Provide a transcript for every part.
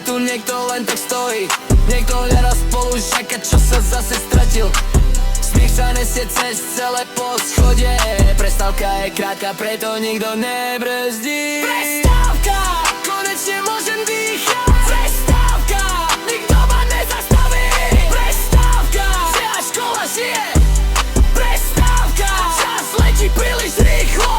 tu niekto len tak stojí. Niekto hľadá spolu žaka, čo sa zase stratil. Smiech sa nesie cez celé poschodie. Prestávka je krátka, preto nikto nebrzdí. Prestávka, konečne môžem dýchať. Prestávka, nikto ma nezastaví. Prestávka, celá škola žije. Prestávka, čas letí príliš rýchlo.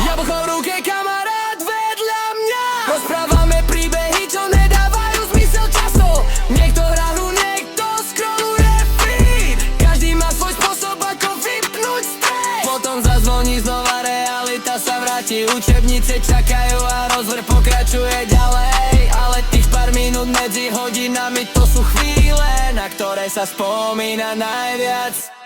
Jablko v ruke, kamarát vedľa mňa. Rozprávame príbehy, čo nedávajú zmysel často. Niekto hrá hru, niekto scrolluje feed. Každý má svoj spôsob, ako vypnúť stres. Potom zazvoní znova, realita sa vráti. Učebnice čakajú a rozvrh pokračuje ďalej. Ale tých pár minút medzi hodinami, to sú chvíle, na ktoré sa spomína najviac.